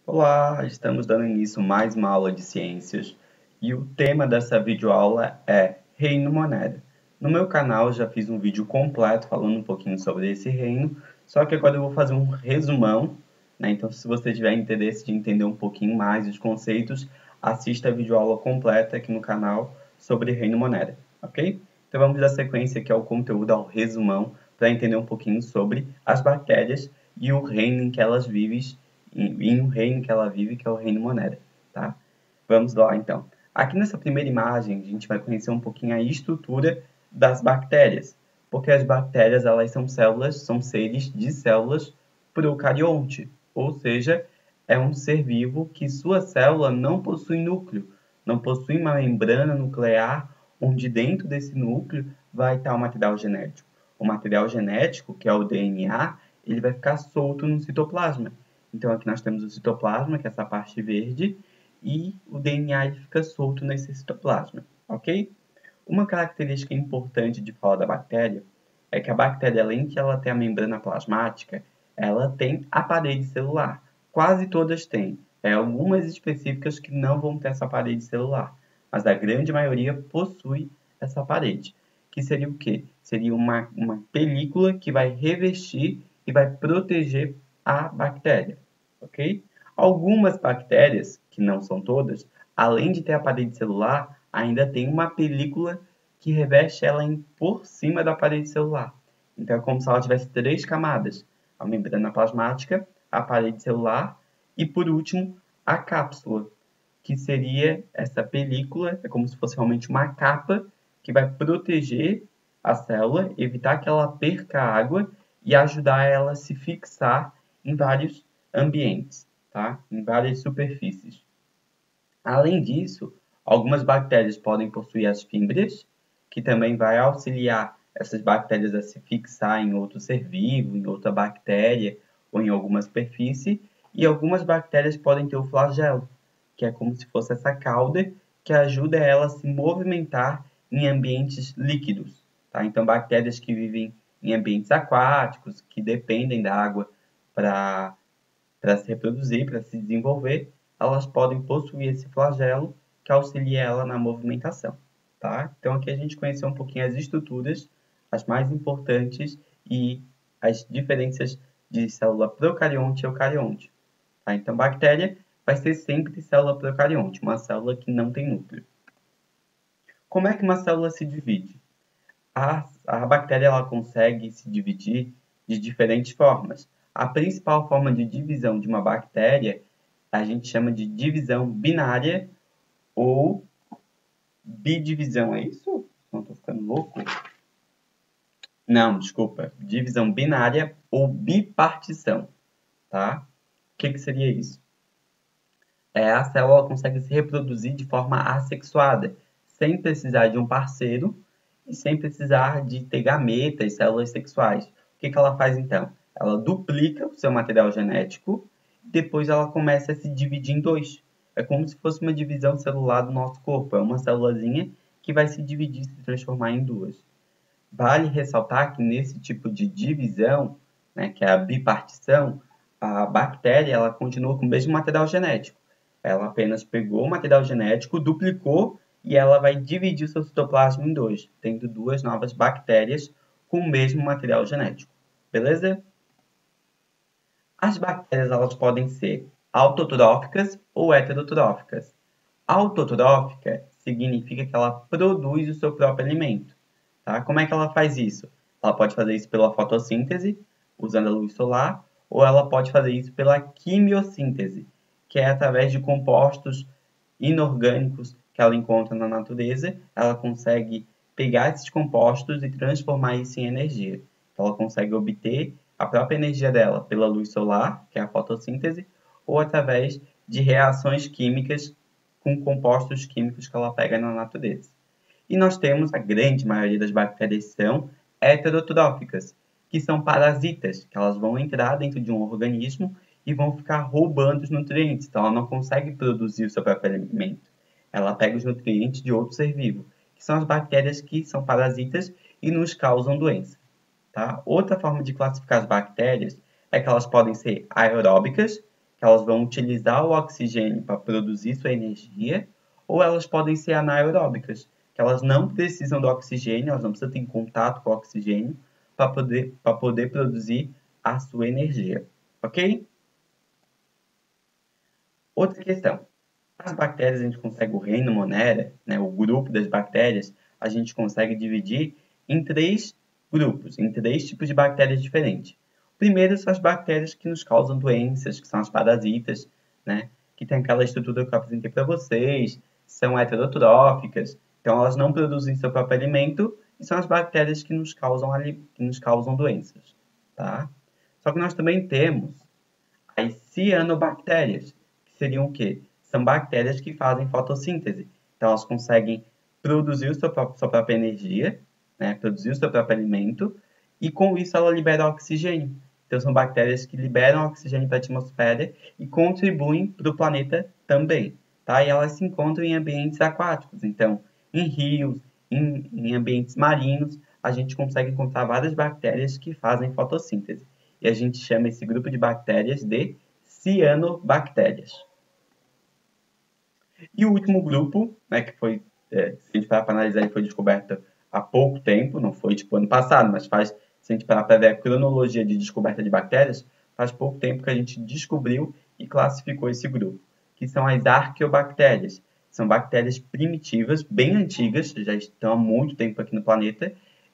Olá, estamos dando início a mais uma aula de ciências e o tema dessa videoaula é Reino Monera. No meu canal já fiz um vídeo completo falando um pouquinho sobre esse reino, só que agora eu vou fazer um resumão, né? Então, se você tiver interesse de entender um pouquinho mais os conceitos, assista a videoaula completa aqui no canal sobre Reino Monera, ok? Então vamos dar sequência aqui ao conteúdo, ao resumão, para entender um pouquinho sobre as bactérias e o reino em que elas vivem em um reino que ela vive, que é o reino Monera, tá? Vamos lá, então. Aqui nessa primeira imagem, a gente vai conhecer um pouquinho a estrutura das bactérias, porque as bactérias, elas são células, são seres de células procarionte, ou seja, é um ser vivo que sua célula não possui núcleo, não possui uma membrana nuclear, onde dentro desse núcleo vai estar o material genético. O material genético, que é o DNA, ele vai ficar solto no citoplasma. Então, aqui nós temos o citoplasma, que é essa parte verde, e o DNA ele fica solto nesse citoplasma, ok? Uma característica importante de falar da bactéria é que a bactéria, além de ela ter a membrana plasmática, ela tem a parede celular. Quase todas têm. Algumas específicas que não vão ter essa parede celular, mas a grande maioria possui essa parede. Que seria o quê? Seria uma película que vai revestir e vai proteger a bactéria, ok? Algumas bactérias, que não são todas, além de ter a parede celular, ainda tem uma película que reveste ela por cima da parede celular. Então, é como se ela tivesse três camadas: a membrana plasmática, a parede celular e, por último, a cápsula, que seria essa película, é como se fosse realmente uma capa que vai proteger a célula, evitar que ela perca água e ajudar ela a se fixar em vários ambientes, tá? Em várias superfícies. Além disso, algumas bactérias podem possuir as fímbrias, que também vai auxiliar essas bactérias a se fixar em outro ser vivo, em outra bactéria ou em alguma superfície, e algumas bactérias podem ter o flagelo, que é como se fosse essa cauda que ajuda ela a se movimentar em ambientes líquidos. Tá? Então, bactérias que vivem em ambientes aquáticos, que dependem da água para se reproduzir, para se desenvolver, elas podem possuir esse flagelo que auxilia ela na movimentação. Tá? Então, aqui a gente conheceu um pouquinho as estruturas, as mais importantes e as diferenças de célula procarionte e eucarionte. Tá? Então, bactéria vai ser sempre célula procarionte, uma célula que não tem núcleo. Como é que uma célula se divide? A bactéria ela consegue se dividir de diferentes formas. A principal forma de divisão de uma bactéria a gente chama de divisão binária ou bidivisão. É isso? Não estou ficando louco? Não, desculpa. Divisão binária ou bipartição. Tá? O que seria isso? A célula consegue se reproduzir de forma assexuada, sem precisar de um parceiro e sem precisar de ter gametas, células sexuais. O que ela faz então? Ela duplica o seu material genético e depois ela começa a se dividir em dois. É como se fosse uma divisão celular do nosso corpo. É uma célulazinha que vai se dividir e se transformar em duas. Vale ressaltar que nesse tipo de divisão, né, que é a bipartição, a bactéria ela continua com o mesmo material genético. Ela apenas pegou o material genético, duplicou e ela vai dividir o seu citoplasma em dois, tendo duas novas bactérias com o mesmo material genético. Beleza? As bactérias elas podem ser autotróficas ou heterotróficas. Autotrófica significa que ela produz o seu próprio alimento. Tá? Como é que ela faz isso? Ela pode fazer isso pela fotossíntese, usando a luz solar, ou ela pode fazer isso pela quimiossíntese, que é através de compostos inorgânicos que ela encontra na natureza, ela consegue pegar esses compostos e transformar isso em energia. Então, ela consegue obter a própria energia dela pela luz solar, que é a fotossíntese, ou através de reações químicas com compostos químicos que ela pega na natureza. E nós temos a grande maioria das bactérias são heterotróficas, que são parasitas, que elas vão entrar dentro de um organismo e vão ficar roubando os nutrientes. Então, ela não consegue produzir o seu próprio alimento. Ela pega os nutrientes de outro ser vivo, que são as bactérias que são parasitas e nos causam doença. Tá? Outra forma de classificar as bactérias é que elas podem ser aeróbicas, que elas vão utilizar o oxigênio para produzir sua energia, ou elas podem ser anaeróbicas, que elas não precisam do oxigênio, elas não precisam ter contato com o oxigênio para poder produzir a sua energia, ok? Outra questão. As bactérias, a gente consegue, o reino Monera, né, o grupo das bactérias, a gente consegue dividir em 3 grupos, em 3 tipos de bactérias diferentes. O primeiro são as bactérias que nos causam doenças, que são as parasitas, né, que tem aquela estrutura que eu apresentei para vocês, são heterotróficas, então elas não produzem seu próprio alimento, e são as bactérias que nos causam doenças. Tá? Só que nós também temos as cianobactérias, que seriam o quê? São bactérias que fazem fotossíntese. Então, elas conseguem produzir sua própria energia, né? Produzir o seu próprio alimento, e com isso ela libera oxigênio. Então, são bactérias que liberam oxigênio para a atmosfera e contribuem para o planeta também. Tá? E elas se encontram em ambientes aquáticos. Então, em rios, em ambientes marinhos, a gente consegue encontrar várias bactérias que fazem fotossíntese. E a gente chama esse grupo de bactérias de cianobactérias. E o último grupo, né, que foi, se a gente parar para analisar, ele foi descoberto há pouco tempo, não foi tipo ano passado, mas se a gente parar para ver a cronologia de descoberta de bactérias, faz pouco tempo que a gente descobriu e classificou esse grupo, que são as arqueobactérias. São bactérias primitivas, bem antigas, já estão há muito tempo aqui no planeta,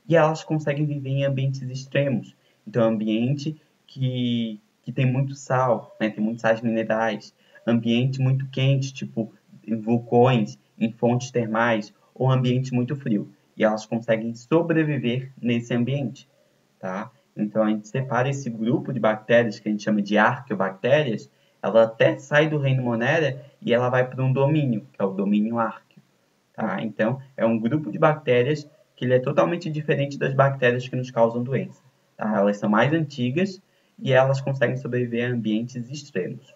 e elas conseguem viver em ambientes extremos. Então, ambiente que tem muito sal, né, tem muitos sais minerais, ambiente muito quente, tipo em vulcões, em fontes termais, ou ambiente muito frio. E elas conseguem sobreviver nesse ambiente. Tá? Então, a gente separa esse grupo de bactérias, que a gente chama de arqueobactérias, ela até sai do reino Monera e ela vai para um domínio, que é o domínio árqueo. Tá? Então, é um grupo de bactérias que ele é totalmente diferente das bactérias que nos causam doença. Tá? Elas são mais antigas e elas conseguem sobreviver a ambientes extremos.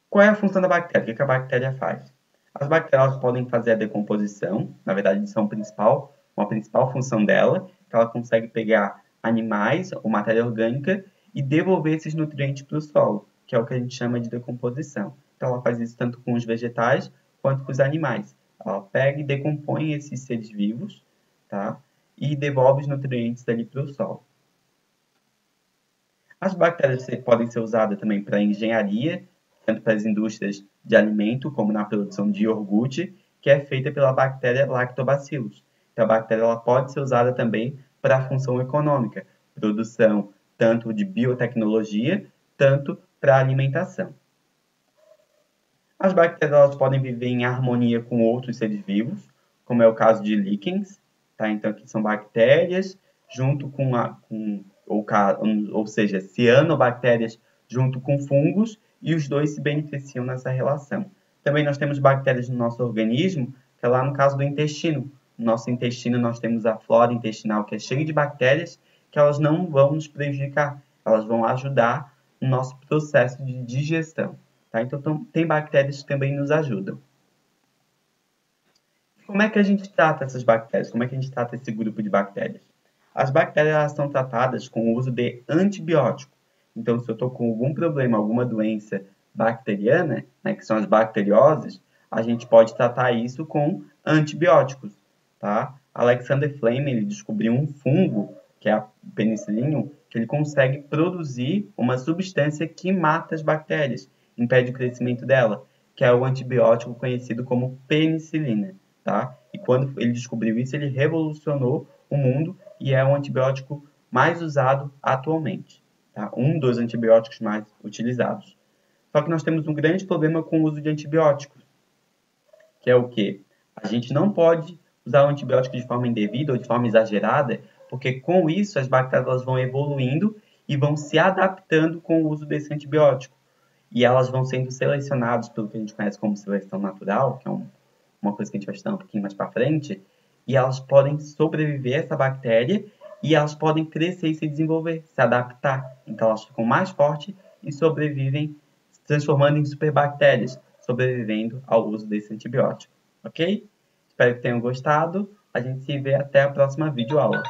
Qual é a função da bactéria? O que a bactéria faz? As bactérias podem fazer a decomposição, na verdade, uma principal função dela, que ela consegue pegar animais ou matéria orgânica e devolver esses nutrientes para o solo, que é o que a gente chama de decomposição. Então, ela faz isso tanto com os vegetais quanto com os animais. Ela pega e decompõe esses seres vivos, tá? E devolve os nutrientes ali para o solo. As bactérias podem ser usadas também para engenharia, tanto para as indústrias de alimento, como na produção de iogurte, que é feita pela bactéria Lactobacillus. Então, a bactéria ela pode ser usada também para a função econômica, produção tanto de biotecnologia, tanto para alimentação. As bactérias elas podem viver em harmonia com outros seres vivos, como é o caso de líquens. Tá? Então, aqui são bactérias junto ou seja, cianobactérias junto com fungos, e os dois se beneficiam nessa relação. Também nós temos bactérias no nosso organismo, que é lá no caso do intestino. No nosso intestino nós temos a flora intestinal, que é cheia de bactérias, que elas não vão nos prejudicar, elas vão ajudar no nosso processo de digestão. Tá? Então, tem bactérias que também nos ajudam. Como é que a gente trata essas bactérias? Como é que a gente trata esse grupo de bactérias? As bactérias elas são tratadas com o uso de antibiótico. Então, se eu estou com algum problema, alguma doença bacteriana, né, que são as bacterioses, a gente pode tratar isso com antibióticos. Tá? Alexander Fleming ele descobriu um fungo, que é a penicillium, que ele consegue produzir uma substância que mata as bactérias, impede o crescimento dela, que é o antibiótico conhecido como penicilina. Tá? E quando ele descobriu isso, ele revolucionou o mundo e é o antibiótico mais usado atualmente. Tá? Um dos antibióticos mais utilizados. Só que nós temos um grande problema com o uso de antibióticos, que é o quê? A gente não pode usar o antibiótico de forma indevida ou de forma exagerada, porque com isso as bactérias vão evoluindo e vão se adaptando com o uso desse antibiótico. E elas vão sendo selecionadas pelo que a gente conhece como seleção natural, que é uma coisa que a gente vai estudar um pouquinho mais para frente, e elas podem sobreviver a essa bactéria e elas podem crescer e se desenvolver, se adaptar. Então elas ficam mais fortes e sobrevivem, se transformando em superbactérias, sobrevivendo ao uso desse antibiótico. Ok? Espero que tenham gostado. A gente se vê até a próxima videoaula.